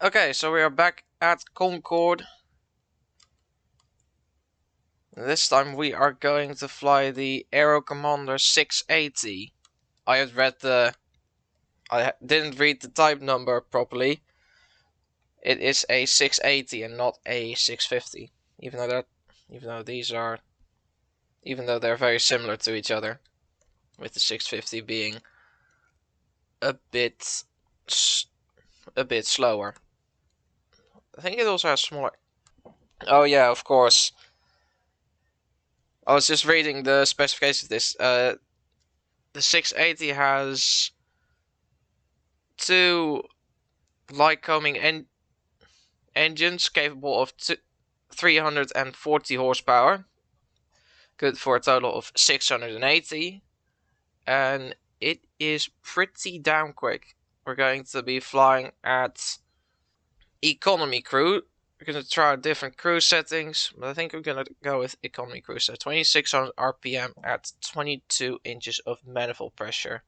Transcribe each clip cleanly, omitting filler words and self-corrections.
Okay, so we are back at Concorde. This time we are going to fly the Aero Commander 680. I didn't read the type number properly. It is a 680 and not a 650. Even though they're very similar to each other, with the 650 being a bit slower. I think it also has smaller. Oh yeah, of course. I was just reading the specifications of this. The 680 has two Lycoming engines capable of 340 horsepower, good for a total of 680, and it is pretty damn quick. We're going to be flying at economy crew. We're going to try out different cruise settings, but I think we're going to go with economy cruise. So 2600 RPM at 22 inches of manifold pressure.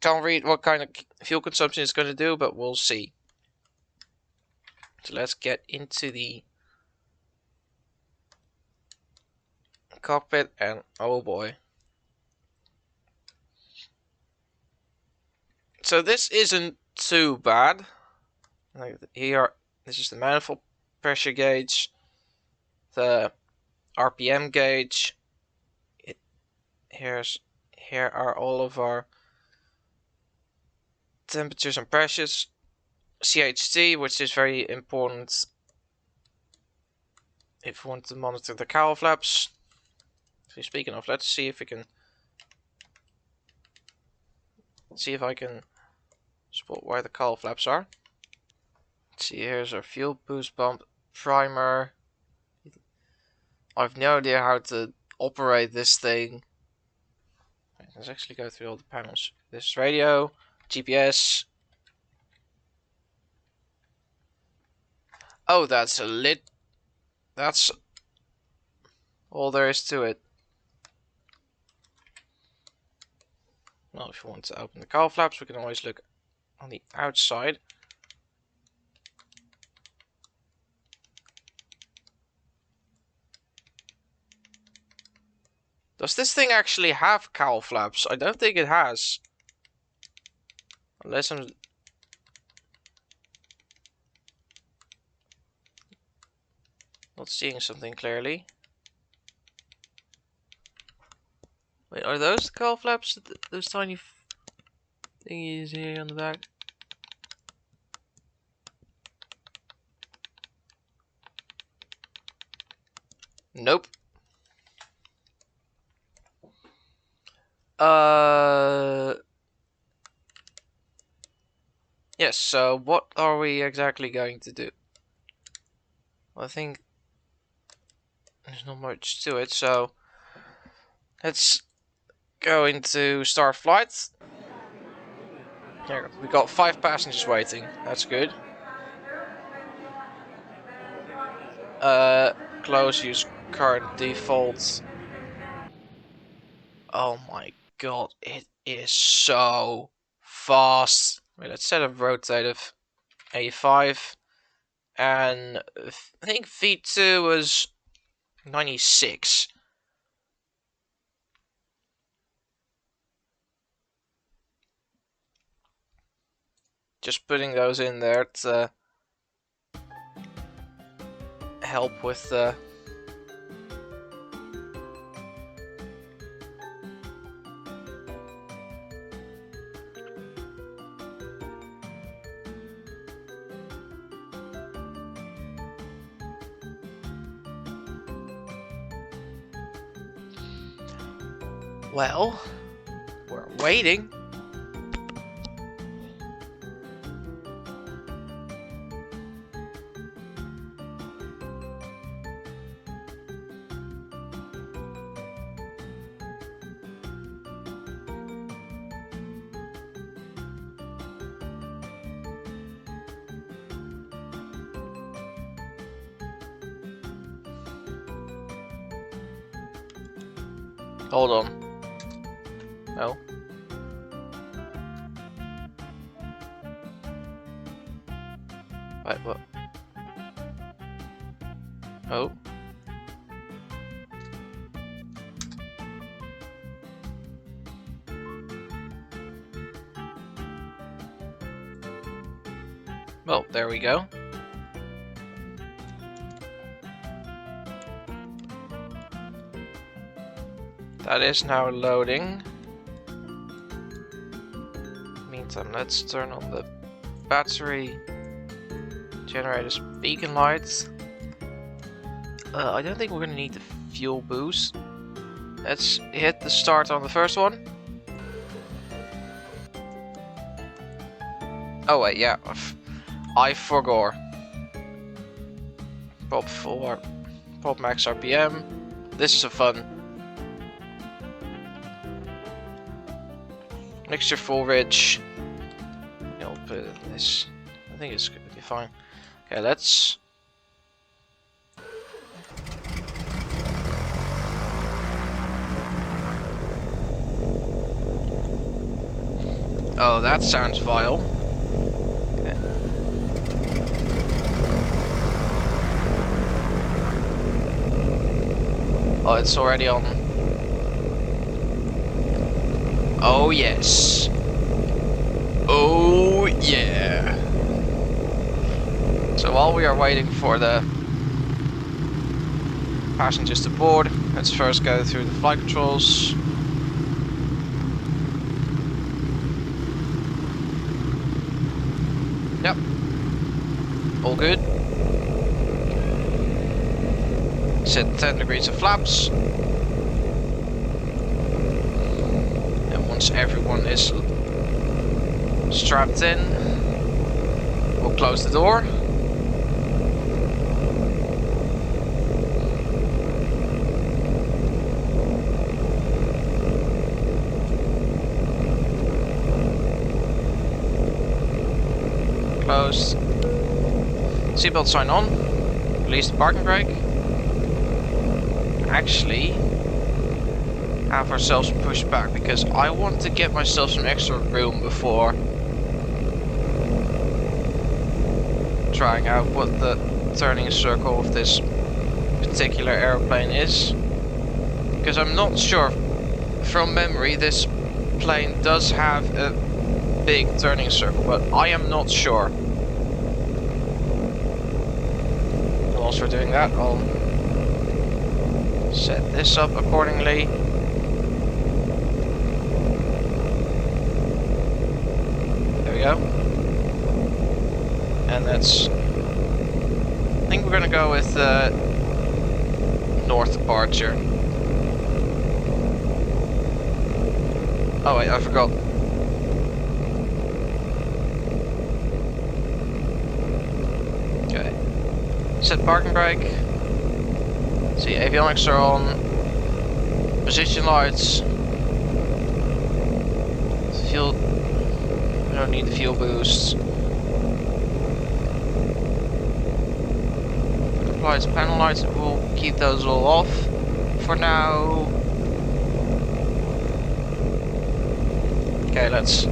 Can't read what kind of fuel consumption it's going to do, but we'll see. So let's get into the cockpit, and oh boy. So this isn't too bad. Here, this is the manifold pressure gauge, the RPM gauge. Here are all of our temperatures and pressures. CHT, which is very important if we want to monitor the cowl flaps. So speaking of, let's see if we can I can spot where the cowl flaps are. Let's see, here's our fuel boost pump primer. I've no idea how to operate this thing. Let's actually go through all the panels. This is radio, GPS. Oh, that's that's all there is to it. Well, if you want to open the cowl flaps, we can always look on the outside. Does this thing actually have cowl flaps? I don't think it has. Unless I'm not seeing something clearly. Wait, are those the cowl flaps? Those tiny thingies here on the back? Nope. Yes, so what are we exactly going to do? Well, I think there's not much to it, so let's go into start flight. Here, we got 5 passengers waiting. That's good. Close, use current default. Oh my god, it is so fast. Wait, let's set a rotative A5. And I think V2 was 96. Just putting those in there to help with the well, we're waiting. Hold on. No. Wait, what? Oh. Well, there we go. That is now loading. Meantime, let's turn on the battery, generators, beacon lights. I don't think we're gonna need the fuel boost. Let's hit the start on the first one. Oh wait, yeah, I forgot. Pop full, pop max RPM. This is a fun. Mixture full rich. I'll put it in this. I think it's gonna be fine. Okay, let's. Oh, that sounds vile. Okay. Oh, it's already on. Oh yes. Oh yeah. So while we are waiting for the passengers to board, let's first go through the flight controls. Yep. All good. Set 10 degrees of flaps. And once everyone is strapped in, we'll close the door. Closed. Seatbelt sign on. Release the parking brake. Actually, have ourselves pushed back because I want to get myself some extra room before trying out what the turning circle of this particular airplane is. Because I'm not sure. From memory, this plane does have a big turning circle, but I am not sure. Whilst we're doing that, I'll set this up accordingly. There we go. And that's. I think we're gonna go with north departure. Oh wait, I forgot. Okay. Set parking brake. See, avionics are on. Position lights. Fuel. We don't need the fuel boost. Lights, panel lights. We'll keep those all off for now. Okay, let's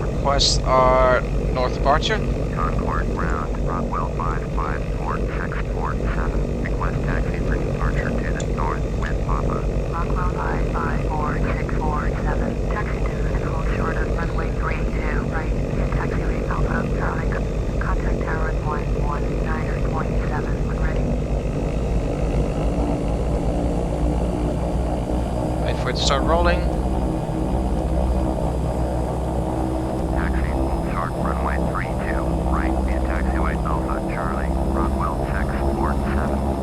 request our north departure. Concord ground, Rockwell 5546447. Request taxi for departure to the north with Papa. Rockwell 55467. Taxi to and hold short of runway 32. Right. And taxiway Alpha Charlie. Contact tower 11927 when ready. Wait for it to start rolling. Taxi, short runway 32. Right via taxiway Alpha Charlie, Rockwell 647.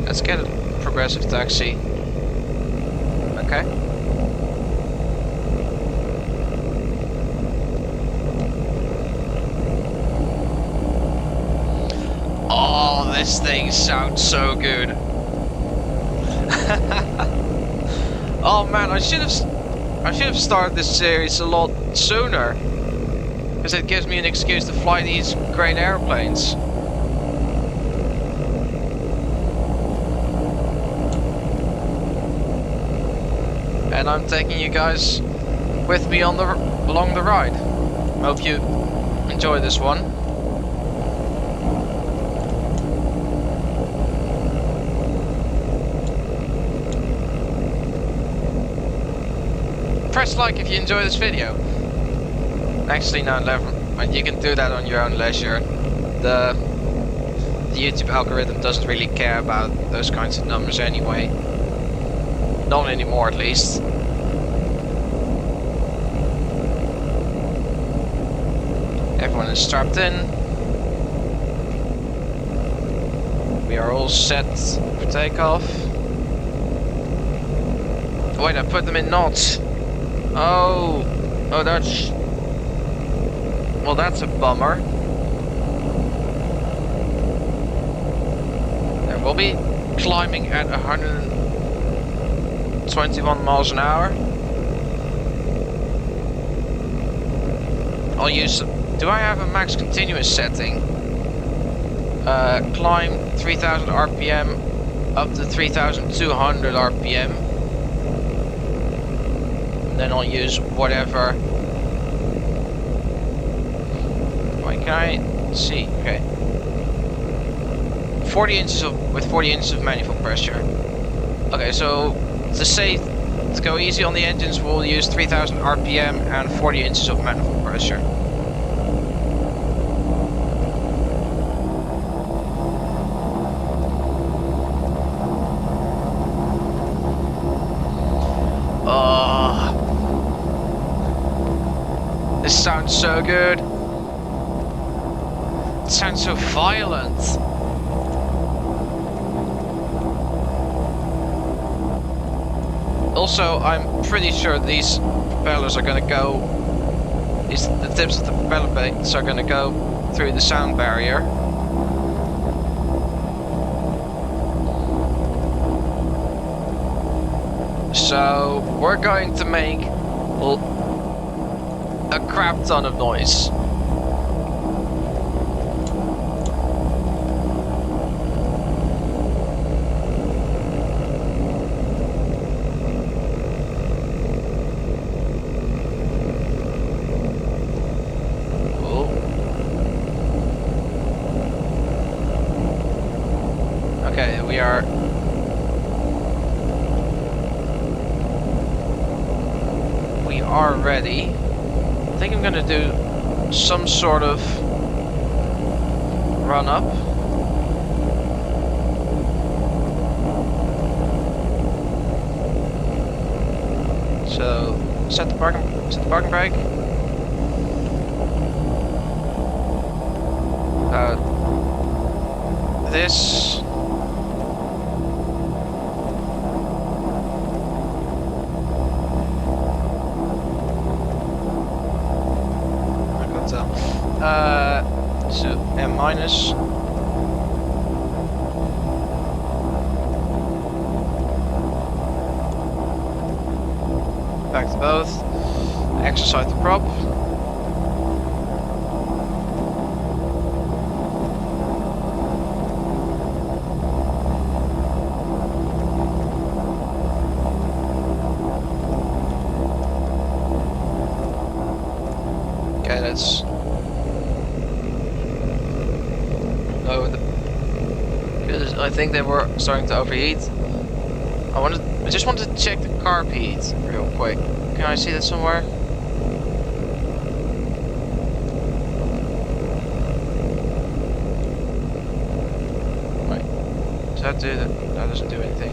Let's get a progressive taxi. Okay. Oh, this thing sounds so good. Oh man, I should have started this series a lot sooner, because it gives me an excuse to fly these great airplanes. And I'm taking you guys with me on along the ride. Hope you enjoy this one. Press like if you enjoy this video. Actually, no, you can do that on your own leisure. The YouTube algorithm doesn't really care about those kinds of numbers anyway. Not anymore, at least. Everyone is strapped in. We are all set for takeoff. Wait, I put them in knots. Oh, that's... Well, that's a bummer. And we'll be climbing at 121 miles an hour. I'll use... Do I have a max continuous setting? Climb 3000 RPM up to 3200 RPM. Then I'll use whatever. Wait, can I see? Okay. 40 inches with 40 inches of manifold pressure. Okay, so to go easy on the engines, we'll use 3000 RPM and 40 inches of manifold pressure. This sounds so good. It sounds so violent. Also, I'm pretty sure these propellers are gonna go... the tips of the propeller blades are gonna go through the sound barrier. So, we're going to make a crap ton of noise. Cool. Okay, we are... We are ready. I think I'm gonna do some sort of run up. So set the parking brake. This. So M minus. Back to both. Exercise the prop. Okay, let's... I think they were starting to overheat. I just wanted to check the carb heat real quick. Can I see that somewhere? Wait, does that do that? That doesn't do anything.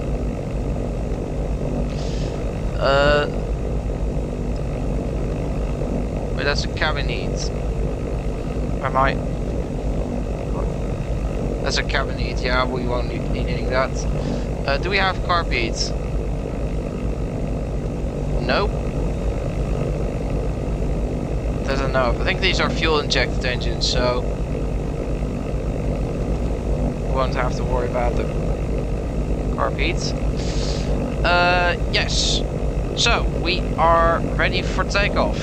Wait, that's a cabin heat. Am I? That's a cabin heat, yeah, we won't need anything that. Do we have carb heat? Nope. Doesn't know. I think these are fuel injected engines, so we won't have to worry about the carb heat. Yes. So, we are ready for takeoff.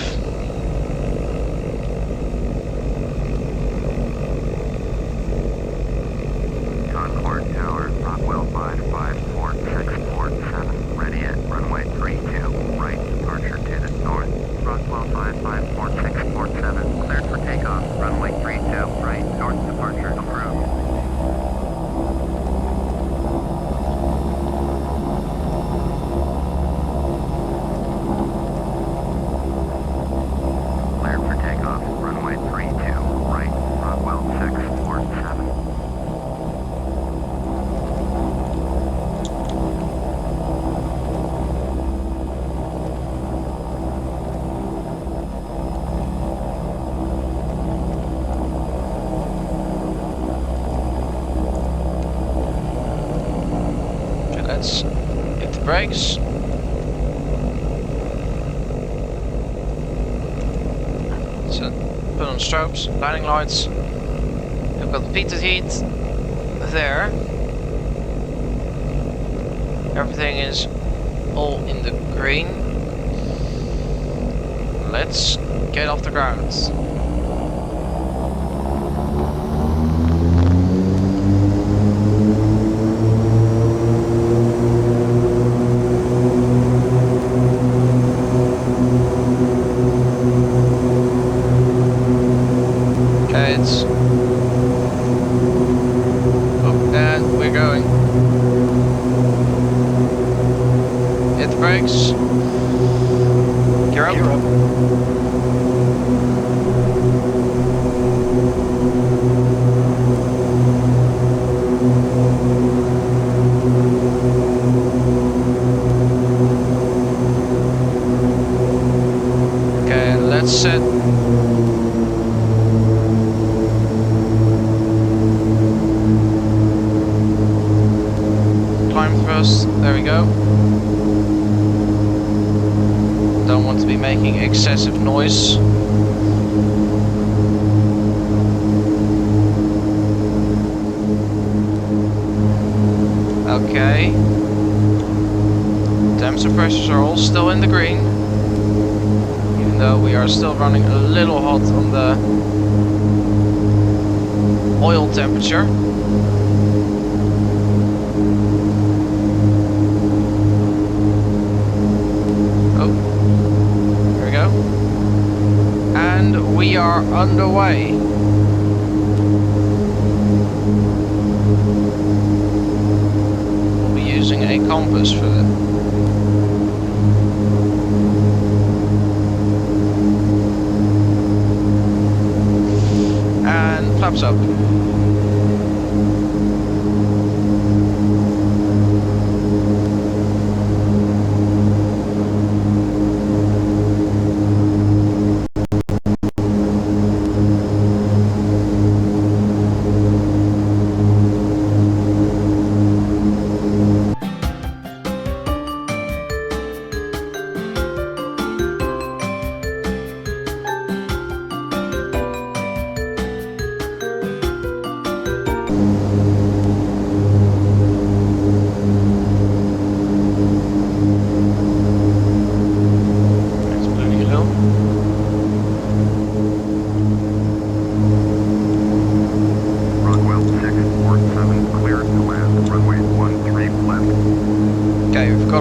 Concord Tower, Rockwell 554647, ready at runway 32, right, departure to the north. Rockwell 554647, cleared for takeoff, runway 32, right, north departure approved. Cleared for takeoff, runway 32, right, Rockwell 647. Okay, let's hit the brakes. So, put on strobes, landing lights. We've got the heated heat there. Everything is all in the green. Let's get off the ground. Okay, it's... Oh, and we're going. Hit the brakes. Gear up. Okay, let's set. Climb thrust. There we go. Don't want to be making excessive noise. Okay. Damp suppressors are all still in the green. Even though we are still running a little hot on the oil temperature. Oh, here we go. And we are underway. We'll be using a compass for that. And flaps up.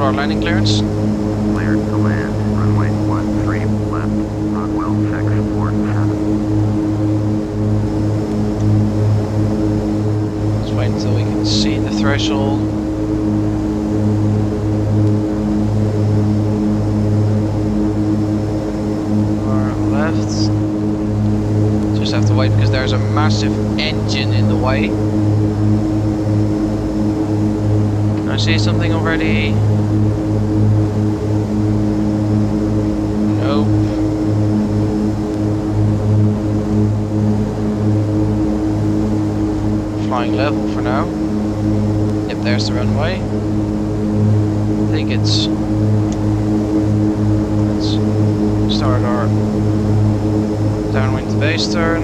Landing clearance. Cleared to land, runway 13 left, Rockwell 647. Let's wait until we can see the threshold. Or left. Just have to wait because there's a massive engine in the way. Can I see something already? Nope. Flying level for now. Yep, there's the runway. I think it's... Let's start our downwind to base turn.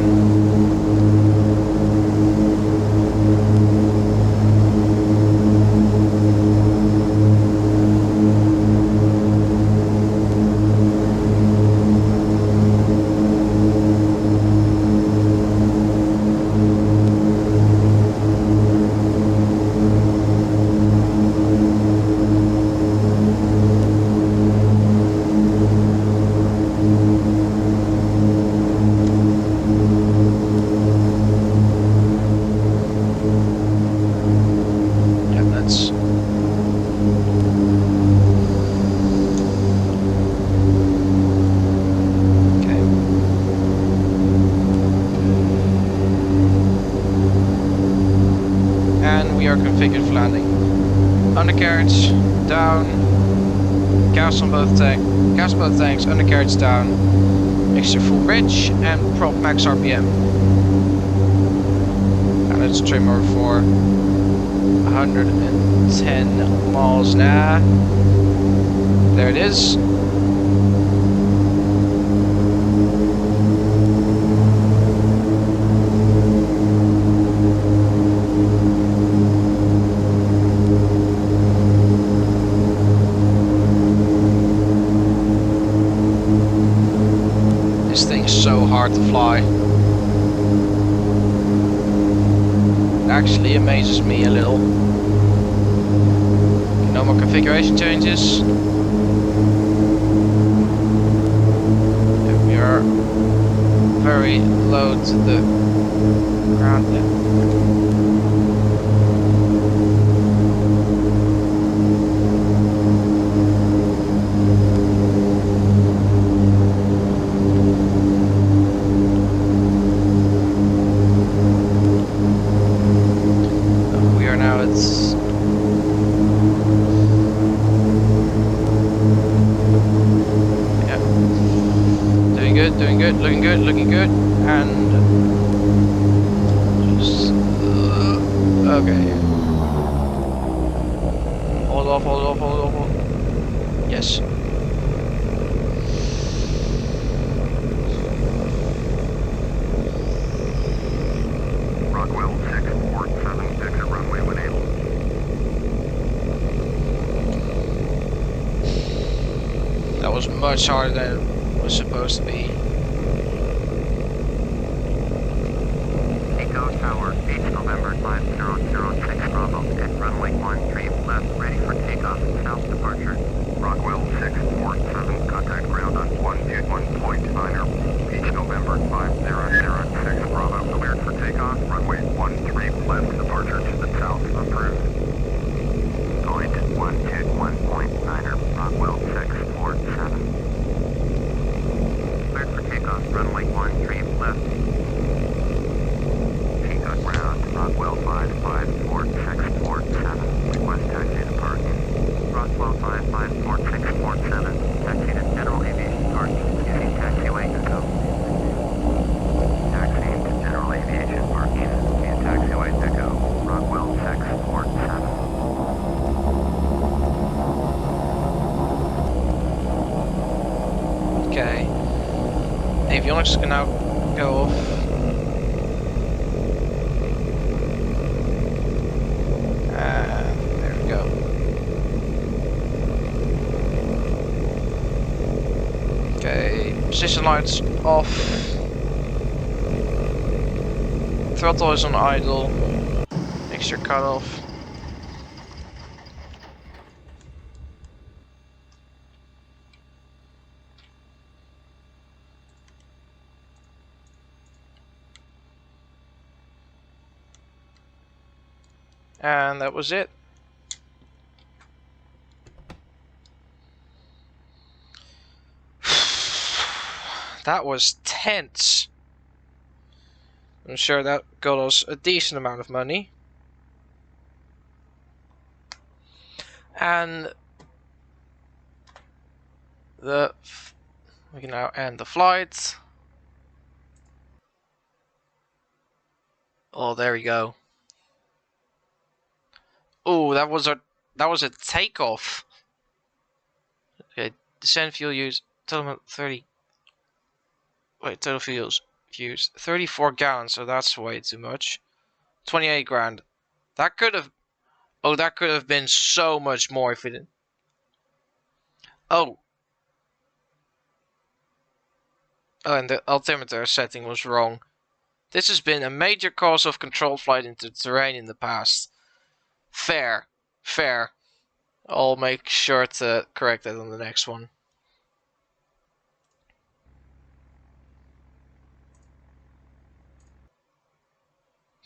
landing. Undercarriage down. Gas on both tanks. Undercarriage down. Mixture full bridge and prop max RPM. And let's trim her for 110 miles an hour. There it is. This thing's so hard to fly. It actually amazes me a little. No more configuration changes. And we are very low to the ground there. We are now at doing good, looking good, and just, okay. Hold off. Yes. Rockwell 647, exit runway when able. That was much harder than it was supposed to be. Eco Tower, 8 November 5006 Bravo, at runway 13 left, ready for takeoff, south departure. Rockwell 647, contact ground on 121.9er, 8 November 5006 Bravo, cleared for takeoff, runway 13 left, departure to the south, approved. Point 121.9er, Rockwell 647. Cleared for takeoff, runway 13 left. Ground, Rockwell 554647. Request taxi to parking. Rockwell 554647. Taxi to General Aviation Parking using taxiway Echo. Taxiing to General Aviation Parking via taxiway Echo. Rockwell 647. Okay. Avionics can now go off. There we go. Okay, position lights off. Throttle is on idle. Mixture cut off. And that was it. That was tense. I'm sure that got us a decent amount of money. And we can now end the flight. Oh, there we go. Oh, that was a takeoff. Okay, descent fuel use total 30. Wait, total fuels used 34 gallons, so that's way too much. 28 grand. That could have. Oh, that could have been so much more if we didn't. Oh. Oh, and the altimeter setting was wrong. This has been a major cause of controlled flight into terrain in the past. Fair. I'll make sure to correct that on the next one.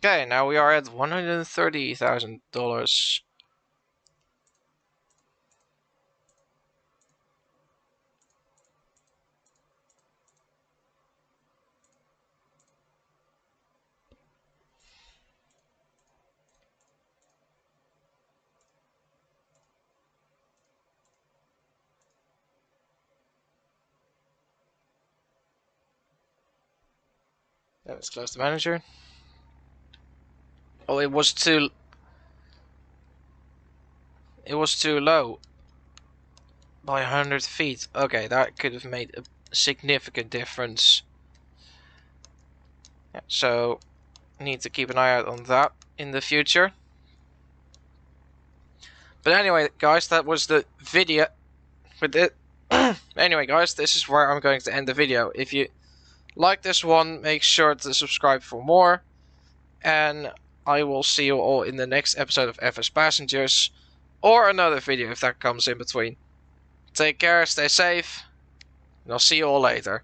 Okay, now we are at $130,000. Let's close the manager. Oh, it was too low by 100 feet. Okay, that could have made a significant difference. Yeah, so need to keep an eye out on that in the future. But anyway, guys, that was the video. With it. Anyway, guys, this is where I'm going to end the video. If you like this one, make sure to subscribe for more. And I will see you all in the next episode of FS Passengers. Or another video if that comes in between. Take care, stay safe, and I'll see you all later.